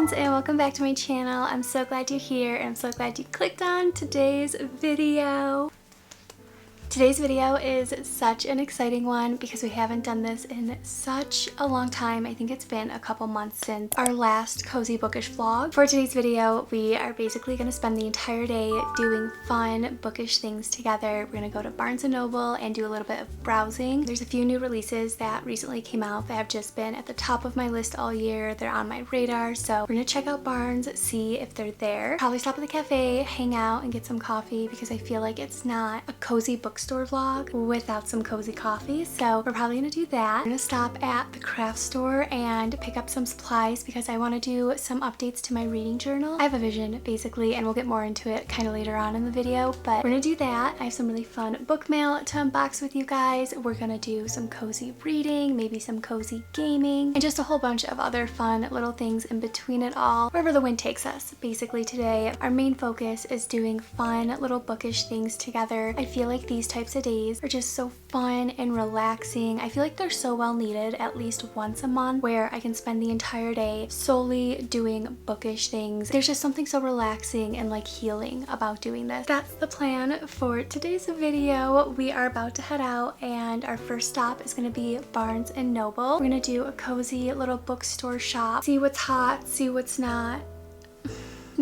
friends, and welcome back to my channel. I'm so glad you're here and I'm so glad you clicked on today's video. Today's video is such an exciting one because we haven't done this in such a long time. I think it's been a couple months since our last cozy bookish vlog. For today's video, we are basically going to spend the entire day doing fun bookish things together. We're going to go to Barnes & Noble and do a little bit of browsing. There's a few new releases that recently came out that have just been at the top of my list all year. They're on my radar, so we're going to check out Barnes, see if they're there. Probably stop at the cafe, hang out, and get some coffee because I feel like it's not a cozy bookstore vlog without some cozy coffee, so we're probably gonna do that. I'm gonna stop at the craft store and pick up some supplies because I want to do some updates to my reading journal. I have a vision basically, and we'll get more into it kind of later on in the video, but we're gonna do that. I have some really fun book mail to unbox with you guys. We're gonna do some cozy reading, maybe some cozy gaming, and just a whole bunch of other fun little things in between it all, wherever the wind takes us. Basically today our main focus is doing fun little bookish things together. I feel like these types of days are just so fun and relaxing. I feel like they're so well needed at least once a month where I can spend the entire day solely doing bookish things. There's just something so relaxing and like healing about doing this. That's the plan for today's video. We are about to head out and our first stop is going to be Barnes & Noble. We're going to do a cozy little bookstore shop, see what's hot, see what's not,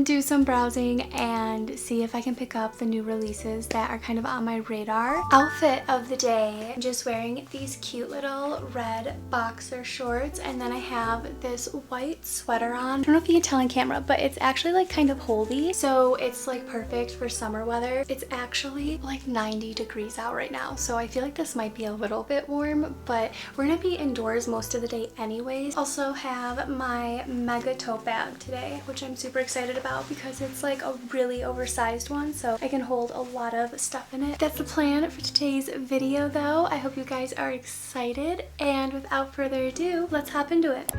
do some browsing, and see if I can pick up the new releases that are kind of on my radar. Outfit of the day, I'm just wearing these cute little red boxer shorts, and then I have this white sweater on. I don't know if you can tell on camera, but it's actually like kind of holdy, so it's like perfect for summer weather. It's actually like 90 degrees out right now, so I feel like this might be a little bit warm, but we're gonna be indoors most of the day anyways. Also have my mega tote bag today, which I'm super excited about because it's like a really oversized one, so I can hold a lot of stuff in it. That's the plan for today's video though. I hope you guys are excited, and without further ado, let's hop into it.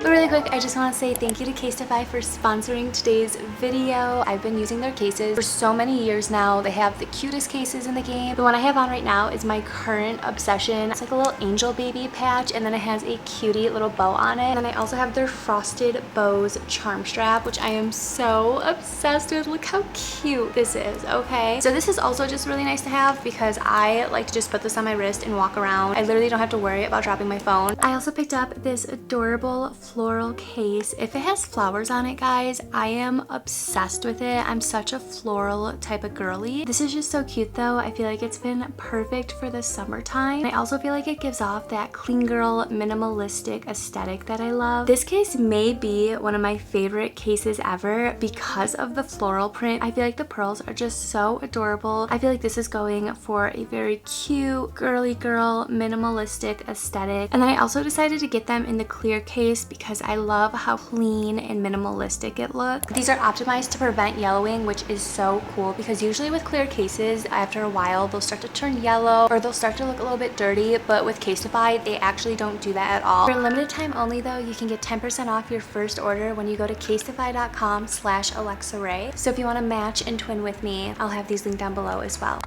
But really quick, I just want to say thank you to Casetify for sponsoring today's video. I've been using their cases for so many years now. They have the cutest cases in the game. The one I have on right now is my current obsession. It's like a little angel baby patch, and then it has a cutie little bow on it. And then I also have their Frosted Bows charm strap, which I am so obsessed with. Look how cute this is, okay? So this is also just really nice to have because I like to just put this on my wrist and walk around. I literally don't have to worry about dropping my phone. I also picked up this adorable floral case. If it has flowers on it, guys, I am obsessed with it. I'm such a floral type of girly. This is just so cute though. I feel like it's been perfect for the summertime. I also feel like it gives off that clean girl minimalistic aesthetic that I love. This case may be one of my favorite cases ever because of the floral print. I feel like the pearls are just so adorable. I feel like this is going for a very cute girly girl minimalistic aesthetic. And then I also decided to get them in the clear case because I love how clean and minimalistic it looks. These are optimized to prevent yellowing, which is so cool because usually with clear cases, after a while, they'll start to turn yellow or they'll start to look a little bit dirty, but with Casetify, they actually don't do that at all. For a limited time only though, you can get 10% off your first order when you go to casetify.com/alexaraye. So if you want to match and twin with me, I'll have these linked down below as well.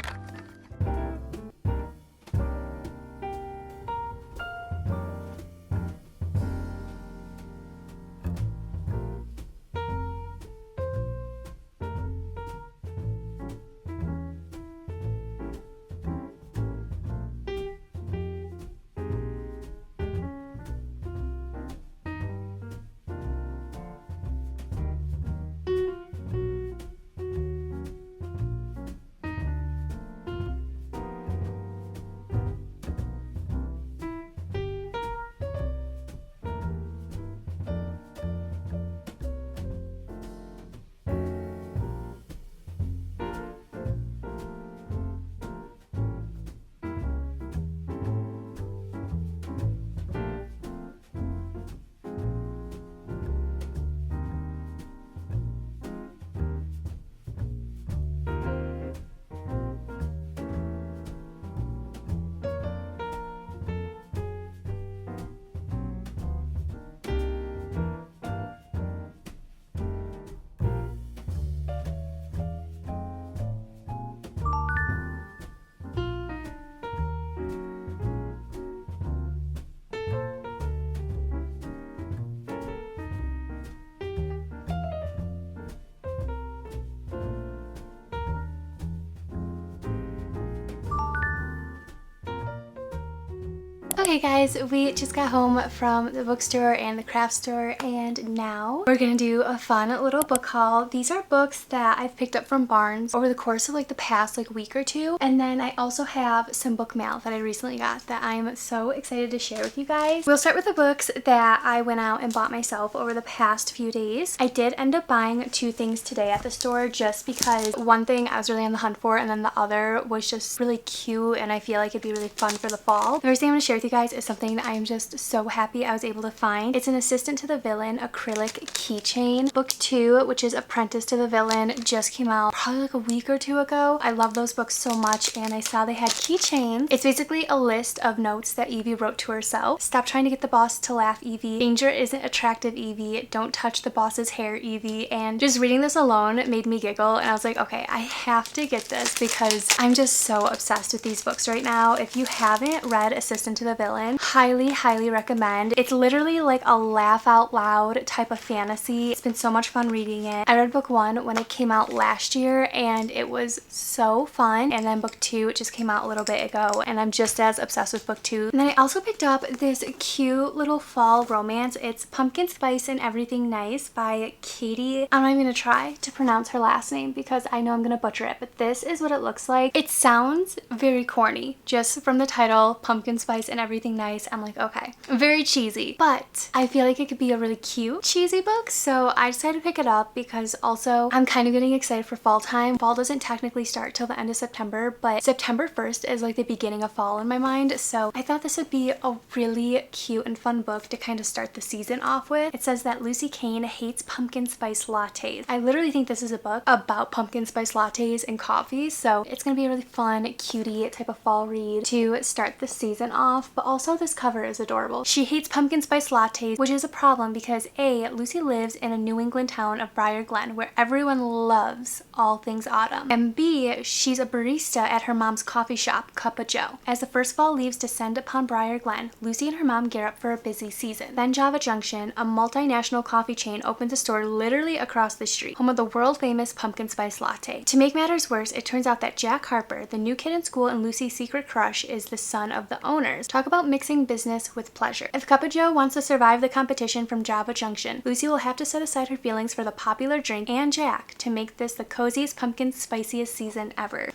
Okay guys, we just got home from the bookstore and the craft store, and now we're gonna do a fun little book haul. These are books that I've picked up from Barnes over the course of like the past week or two, and then I also have some book mail that I recently got that I'm so excited to share with you guys. We'll start with the books that I went out and bought myself over the past few days. I did end up buying two things today at the store just because one thing I was really on the hunt for, and then the other was just really cute and I feel like it'd be really fun for the fall. The first thing I'm going to share with you guys is something that I am just so happy I was able to find. It's an Assistant to the Villain acrylic keychain. Book 2, which is Apprentice to the Villain, just came out probably like a week or two ago. I love those books so much, and I saw they had keychains. It's basically a list of notes that Evie wrote to herself. Stop trying to get the boss to laugh, Evie. Danger isn't attractive, Evie. Don't touch the boss's hair, Evie. And just reading this alone made me giggle, and I was like, okay, I have to get this because I'm just so obsessed with these books right now. If you haven't read Assistant to the Villain, highly recommend. It's literally like a laugh out loud type of fantasy. It's been so much fun reading it. I read book 1 when it came out last year and it was so fun, and then book 2 just came out a little bit ago and I'm just as obsessed with book 2. And then I also picked up this cute little fall romance. It's Pumpkin Spice and Everything Nice by Katie. I'm not even gonna try to pronounce her last name because I know I'm gonna butcher it, but this is what it looks like. It sounds very corny just from the title, Pumpkin Spice and Everything Nice. I'm like, okay, very cheesy, but I feel like it could be a really cute cheesy book, so I decided to pick it up because also I'm kind of getting excited for fall time. Fall doesn't technically start till the end of September, but September 1st is like the beginning of fall in my mind, so I thought this would be a really cute and fun book to kind of start the season off with. It says that Lucy Kane hates pumpkin spice lattes. I literally think this is a book about pumpkin spice lattes and coffee, so it's gonna be a really fun, cutie type of fall read to start the season off. But also this cover is adorable. She hates pumpkin spice lattes, which is a problem because A, Lucy lives in a New England town of Briar Glen where everyone loves all things autumn, and B, she's a barista at her mom's coffee shop, Cup of Joe. As the first fall leaves descend upon Briar Glen, Lucy and her mom gear up for a busy season. Then Java Junction, a multinational coffee chain, opens a store literally across the street, home of the world famous pumpkin spice latte. To make matters worse, it turns out that Jack Harper, the new kid in school and Lucy's secret crush, is the son of the owners. Talk about mixing business with pleasure. If Cup of Joe wants to survive the competition from Java Junction, Lucy will have to set aside her feelings for the popular drink and Jack to make this the coziest, pumpkin spiciest season ever.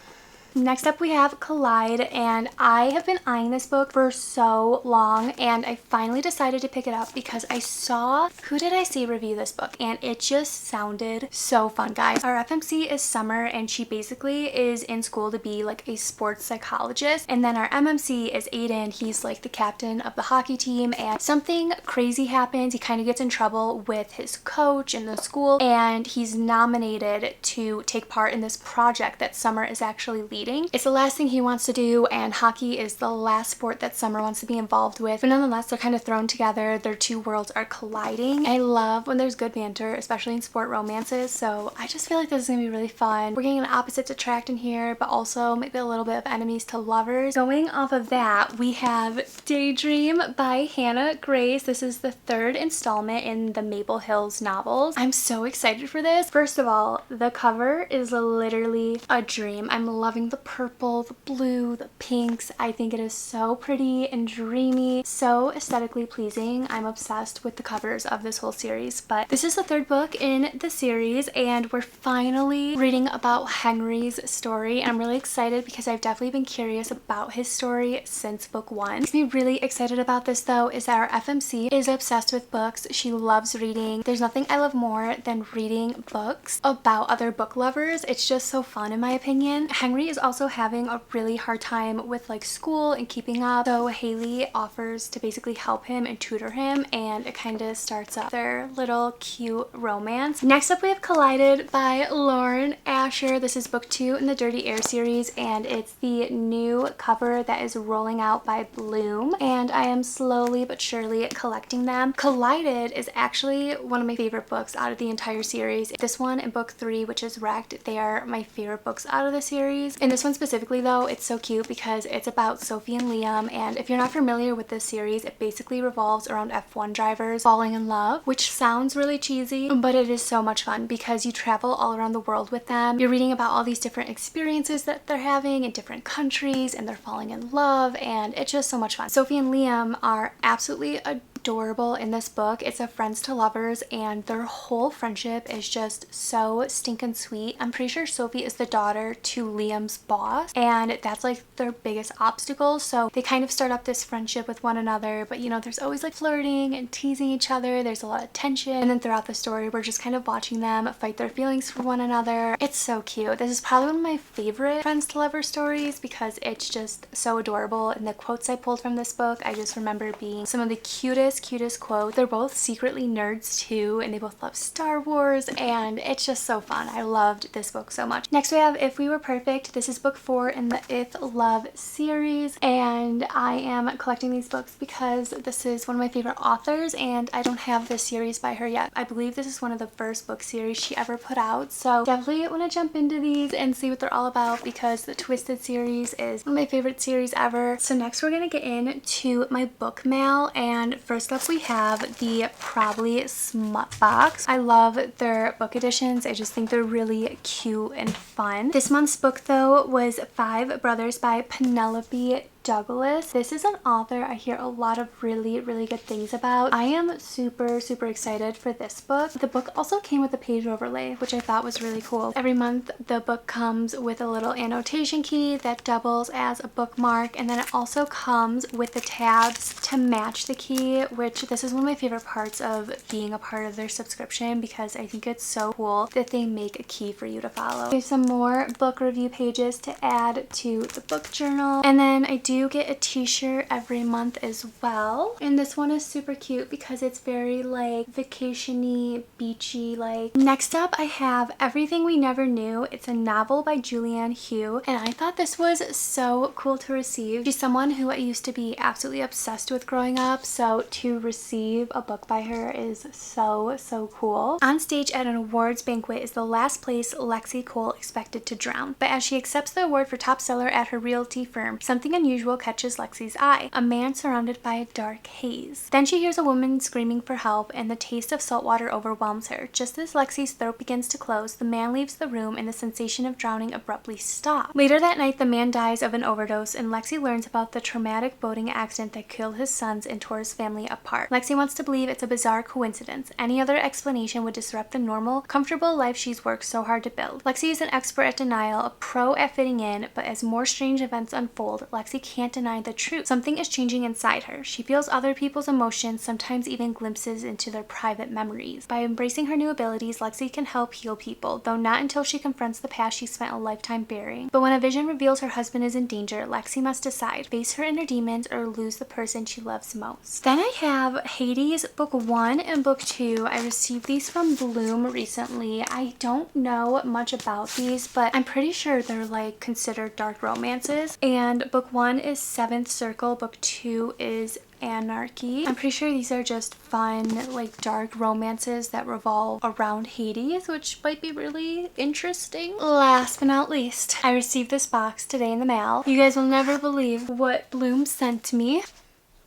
Next up we have Collide, and I have been eyeing this book for so long and I finally decided to pick it up because I saw, who did I see review this book, and it just sounded so fun, guys. Our FMC is Summer and she basically is in school to be like a sports psychologist, and then our MMC is Aiden. He's like the captain of the hockey team, and something crazy happens. He kind of gets in trouble with his coach in the school and he's nominated to take part in this project that Summer is actually leading. It's the last thing he wants to do, and hockey is the last sport that Summer wants to be involved with, but nonetheless they're kind of thrown together. Their two worlds are colliding. I love when there's good banter, especially in sport romances, so I just feel like this is gonna be really fun. We're getting an opposites attract in here, but also maybe a little bit of enemies to lovers. Going off of that, we have Daydream by Hannah Grace. This is the third installment in the Maple Hills novels. I'm so excited for this. First of all, the cover is literally a dream. I'm loving the purple, the blue, the pinks. I think it is so pretty and dreamy, so aesthetically pleasing. I'm obsessed with the covers of this whole series, but this is the third book in the series and we're finally reading about Henry's story, and I'm really excited because I've definitely been curious about his story since book 1. What makes me really excited about this though is that our FMC is obsessed with books. She loves reading. There's nothing I love more than reading books about other book lovers. It's just so fun in my opinion. Henry is also having a really hard time with like school and keeping up, so Haley offers to basically help him and tutor him, and it kind of starts up their little cute romance. Next up we have Collided by Lauren Asher. This is book 2 in the Dirty Air series and it's the new cover that is rolling out by Bloom, and I am slowly but surely collecting them. Collided is actually one of my favorite books out of the entire series. This one and book 3, which is Wrecked, they are my favorite books out of the series. In this one specifically though, it's so cute because it's about Sophie and Liam, and if you're not familiar with this series, it basically revolves around F1 drivers falling in love, which sounds really cheesy, but it is so much fun because you travel all around the world with them. You're reading about all these different experiences that they're having in different countries, and they're falling in love, and it's just so much fun. Sophie and Liam are absolutely adorable in this book. It's a friends to lovers, and their whole friendship is just so stinking sweet. I'm pretty sure Sophie is the daughter to Liam's boss, and that's like their biggest obstacle. So they kind of start up this friendship with one another, but you know, there's always like flirting and teasing each other. There's a lot of tension, and then throughout the story we're just kind of watching them fight their feelings for one another. It's so cute. This is probably one of my favorite friends to lovers stories because it's just so adorable, and the quotes I pulled from this book I just remember being some of the cutest quotes. They're both secretly nerds too, and they both love Star Wars, and it's just so fun. I loved this book so much. Next we have If We Were Perfect. This is book 4 in the If Love series, and I am collecting these books because this is one of my favorite authors, and I don't have this series by her yet. I believe this is one of the first book series she ever put out, so definitely want to jump into these and see what they're all about because the Twisted series is one of my favorite series ever. So next we're gonna get into my book mail, and first up we have the Probably Smut box. I love their book editions. I just think they're really cute and fun. This month's book though was Five Brothers by Penelope Douglas. This is an author I hear a lot of really good things about. I am super excited for this book. The book also came with a page overlay, which I thought was really cool. Every month the book comes with a little annotation key that doubles as a bookmark, and then it also comes with the tabs to match the key, which this is one of my favorite parts of being a part of their subscription because I think it's so cool that they make a key for you to follow. There's some more book review pages to add to the book journal, and then I do get a t-shirt every month as well, and this one is super cute because it's very like vacation-y, beachy like. Next up I have Everything We Never Knew. It's a novel by Julianne Hough, and I thought this was so cool to receive. She's someone who I used to be absolutely obsessed with growing up, so to receive a book by her is so cool. On stage at an awards banquet is the last place Lexi Cole expected to drown, but as she accepts the award for top seller at her realty firm, something unusual catches Lexi's eye. A man surrounded by a dark haze. Then she hears a woman screaming for help, and the taste of salt water overwhelms her. Just as Lexi's throat begins to close, the man leaves the room and the sensation of drowning abruptly stops. Later that night, the man dies of an overdose, and Lexi learns about the traumatic boating accident that killed his sons and tore his family apart. Lexi wants to believe it's a bizarre coincidence. Any other explanation would disrupt the normal, comfortable life she's worked so hard to build. Lexi is an expert at denial, a pro at fitting in, but as more strange events unfold, Lexi can't deny the truth. Something is changing inside her. She feels other people's emotions, sometimes even glimpses into their private memories. By embracing her new abilities, Lexi can help heal people, though not until she confronts the past she spent a lifetime burying. But when a vision reveals her husband is in danger, Lexi must decide, face her inner demons or lose the person she loves most. Then I have Hades book 1 and book 2. I received these from Bloom recently. I don't know much about these, but I'm pretty sure they're like considered dark romances, and book 1 is Seventh Circle, book 2 is Anarchy. I'm pretty sure these are just fun, like dark romances that revolve around Hades, which might be really interesting. Last but not least, I received this box today in the mail. You guys will never believe what Bloom sent me.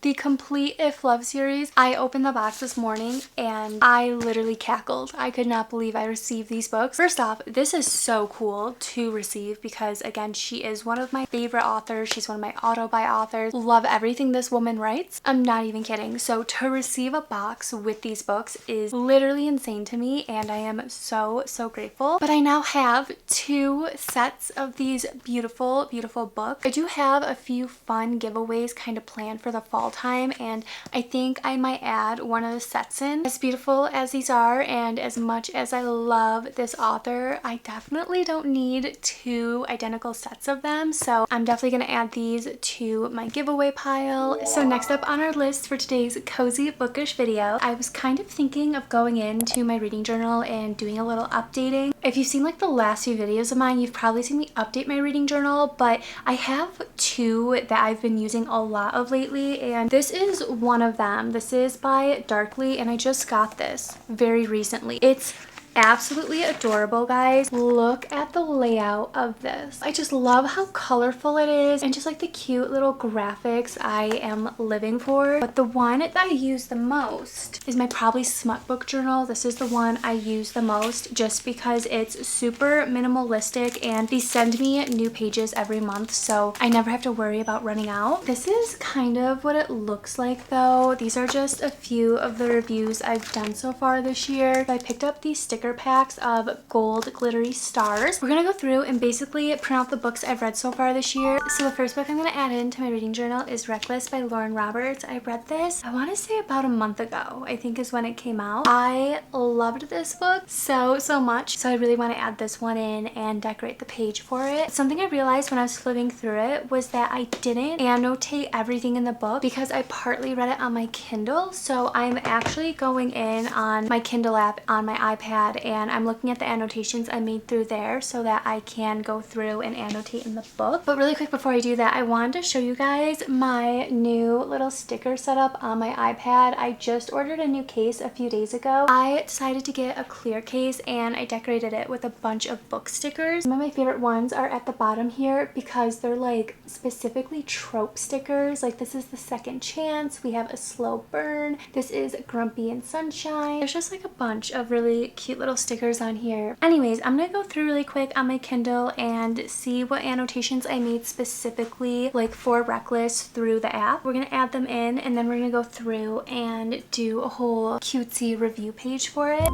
The complete If Love series. I opened the box this morning and I literally cackled. I could not believe I received these books. First off, this is so cool to receive because again, she is one of my favorite authors. She's one of my auto-buy authors. Love everything this woman writes. I'm not even kidding. So to receive a box with these books is literally insane to me, and I am so grateful. But I now have 2 sets of these beautiful books. I do have a few fun giveaways kind of planned for the fall time, and I think I might add one of the sets in. As beautiful as these are, and as much as I love this author, I definitely don't need 2 identical sets of them, so I'm definitely going to add these to my giveaway pile. So next up on our list for today's cozy bookish video, I was kind of thinking of going into my reading journal and doing a little updating. If you've seen like the last few videos of mine, you've probably seen me update my reading journal, but I have 2 that I've been using a lot of lately, and this is one of them. This is by Darkly, and I just got this very recently. It's absolutely adorable, guys. Look at the layout of this. I just love how colorful it is and just like the cute little graphics I am living for. But the one that I use the most is my probably smut book journal. This is the one I use the most just because it's super minimalistic and they send me new pages every month, so I never have to worry about running out. This is kind of what it looks like though. These are just a few of the reviews I've done so far this year. I picked up these sticker packs of gold glittery stars. We're gonna go through and basically print out the books I've read so far this year. So the first book I'm gonna add into my reading journal is Reckless by Lauren Roberts. I read this, I want to say about a month ago, I think is when it came out. I loved this book so much, so I really want to add this one in and decorate the page for it. Something I realized when I was flipping through it was that I didn't annotate everything in the book because I partly read it on my Kindle. So I'm actually going in on my Kindle app on my iPad and I'm looking at the annotations I made through there so that I can go through and annotate in the book. But really quick before I do that, I wanted to show you guys my new little sticker setup on my iPad. I just ordered a new case a few days ago. I decided to get a clear case and I decorated it with a bunch of book stickers. Some of my favorite ones are at the bottom here because they're like specifically trope stickers. Like this is The Second Chance, we have A Slow Burn, this is Grumpy and Sunshine. There's just like a bunch of really cute little stickers on here. Anyways, I'm gonna go through really quick on my Kindle and see what annotations I made specifically like for Reckless through the app. We're gonna add them in and then we're gonna go through and do a whole cutesy review page for it.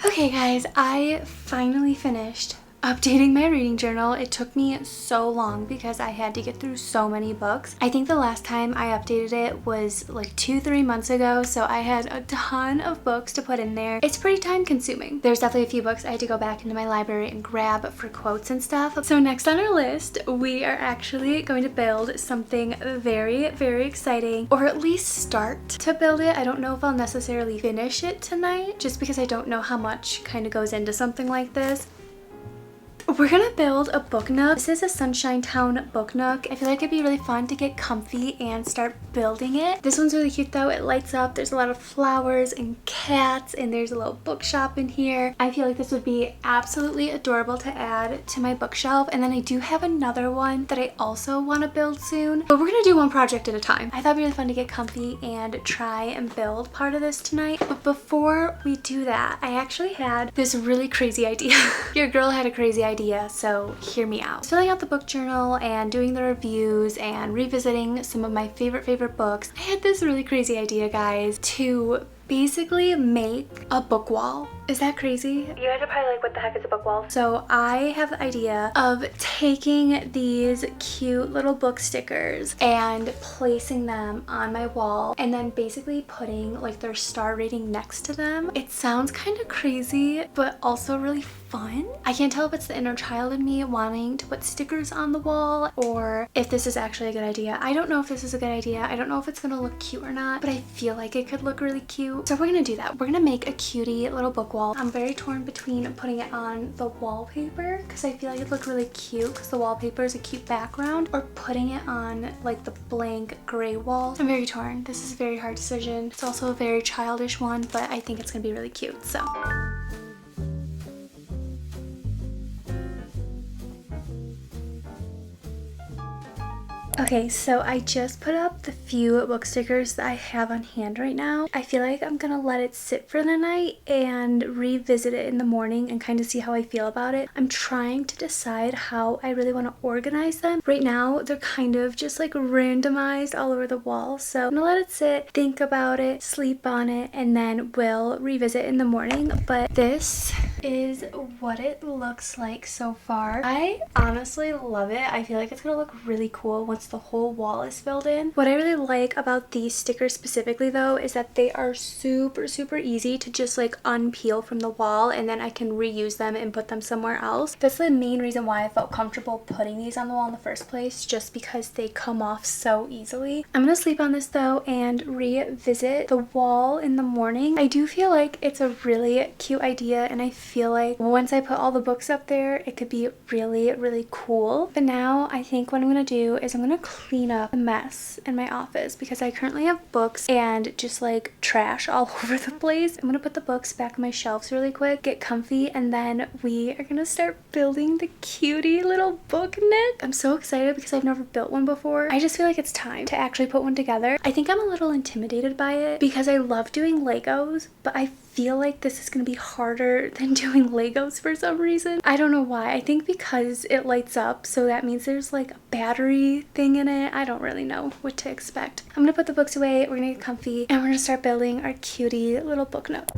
Okay guys, I finally finished updating my reading journal. It took me so long because I had to get through so many books. I think the last time I updated it was like 2-3 months ago, so I had a ton of books to put in there. It's pretty time consuming. There's definitely a few books I had to go back into my library and grab for quotes and stuff. So next on our list, we are actually going to build something very exciting, or at least start to build it. I don't know if I'll necessarily finish it tonight just because I don't know how much kind of goes into something like this. We're gonna build a book nook. This is a Sunshine Town book nook. I feel like it'd be really fun to get comfy and start building it. This one's really cute though. It lights up. There's a lot of flowers and cats and there's a little bookshop in here. I feel like this would be absolutely adorable to add to my bookshelf. And then I do have another one that I also want to build soon. But we're gonna do one project at a time. I thought it'd be really fun to get comfy and try and build part of this tonight. But before we do that, I actually had this really crazy idea. Your girl had a crazy idea, so hear me out. Filling out the book journal and doing the reviews and revisiting some of my favorite books, I had this really crazy idea, guys, to basically make a book wall. Is that crazy? You guys are probably like, what the heck is a book wall? So I have the idea of taking these cute little book stickers and placing them on my wall and then basically putting like their star rating next to them. It sounds kind of crazy, but also really fun. I can't tell if it's the inner child in me wanting to put stickers on the wall or if this is actually a good idea. I don't know if this is a good idea. I don't know if it's gonna look cute or not, but I feel like it could look really cute. So we're gonna do that. We're gonna make a cutie little book wall. I'm very torn between putting it on the wallpaper because I feel like it'd look really cute because the wallpaper is a cute background, or putting it on like the blank gray wall. I'm very torn. This is a very hard decision. It's also a very childish one, but I think it's gonna be really cute. So okay, so I just put up the few book stickers that I have on hand right now. I feel like I'm gonna let it sit for the night and revisit it in the morning and kind of see how I feel about it. I'm trying to decide how I really want to organize them. Right now, they're kind of just like randomized all over the wall. So I'm gonna let it sit, think about it, sleep on it, and then we'll revisit in the morning. But this is what it looks like so far. I honestly love it. I feel like it's gonna look really cool once the whole wall is filled in. What I really like about these stickers specifically though is that they are super easy to just like unpeel from the wall, and then I can reuse them and put them somewhere else. That's the main reason why I felt comfortable putting these on the wall in the first place, just because they come off so easily. I'm gonna sleep on this though and revisit the wall in the morning. I do feel like it's a really cute idea, and I feel like once I put all the books up there, it could be really cool. But now I think what I'm gonna do is I'm gonna clean up the mess in my office, because I currently have books and just like trash all over the place. I'm gonna put the books back on my shelves really quick, get comfy, and then we are gonna start building the cutie little book nook. I'm so excited because I've never built one before. I just feel like it's time to actually put one together. I think I'm a little intimidated by it because I love doing Legos, but I feel like this is gonna be harder than doing Legos for some reason. I don't know why. I think because it lights up, so that means there's like a battery thing in it. I don't really know what to expect. I'm gonna put the books away, we're gonna get comfy, and we're gonna start building our cutie little book nook.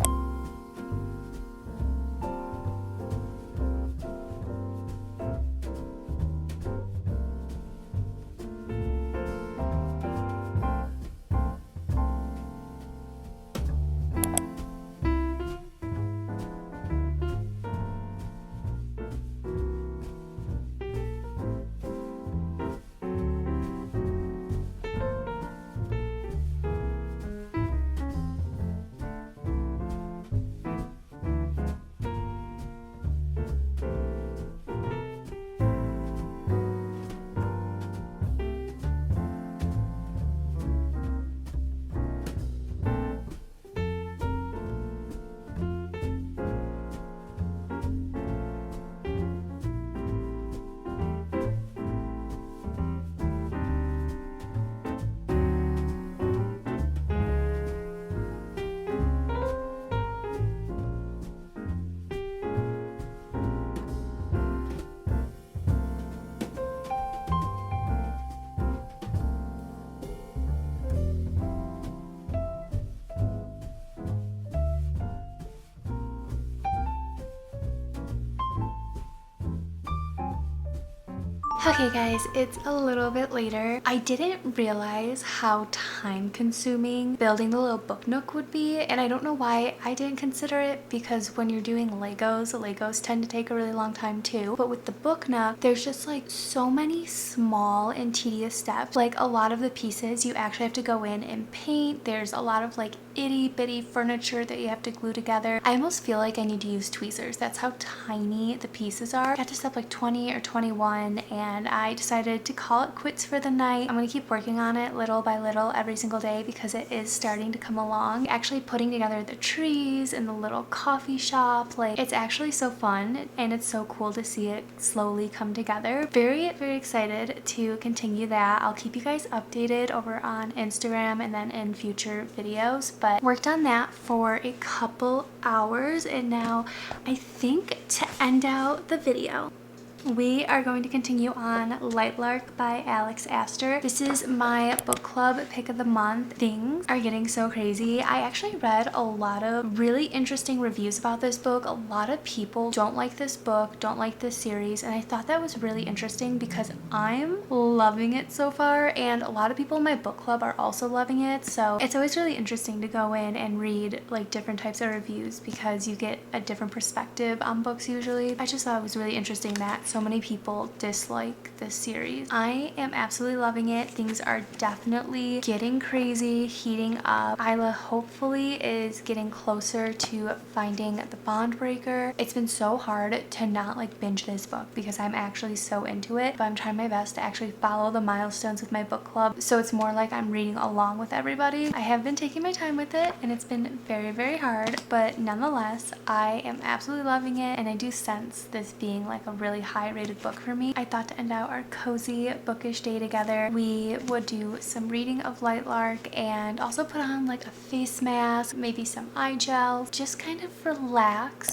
Okay guys, it's a little bit later. I didn't realize how time consuming building the little book nook would be, and I don't know why I didn't consider it, because when you're doing Legos tend to take a really long time too. But with the book nook, there's just like so many small and tedious steps. Like a lot of the pieces you actually have to go in and paint. There's a lot of like itty bitty furniture that you have to glue together. I almost feel like I need to use tweezers. That's how tiny the pieces are. I got to step like 20 or 21, and I decided to call it quits for the night. I'm gonna keep working on it little by little every single day because it is starting to come along. Actually putting together the trees and the little coffee shop, like it's actually so fun, and it's so cool to see it slowly come together. Very excited to continue that. I'll keep you guys updated over on Instagram and then in future videos. But worked on that for a couple hours, and now I think to end out the video, we are going to continue on Light Lark by Alex Astor. This is my book club pick of the month. Things are getting so crazy. I actually read a lot of really interesting reviews about this book. A lot of people don't like this book, don't like this series, and I thought that was really interesting because I'm loving it so far, and a lot of people in my book club are also loving it. So it's always really interesting to go in and read like different types of reviews because you get a different perspective on books usually. I just thought it was really interesting that so many people dislike this series. I am absolutely loving it. Things are definitely getting crazy, heating up. Isla hopefully is getting closer to finding the bond breaker. It's been so hard to not like binge this book because I'm actually so into it, but I'm trying my best to actually follow the milestones with my book club, so it's more like I'm reading along with everybody. I have been taking my time with it, and it's been very hard, but nonetheless I am absolutely loving it, and I do sense this being like a really high rated book for me. I thought to end out our cozy bookish day together, we would do some reading of Light Lark and also put on like a face mask, maybe some eye gel, just kind of relax.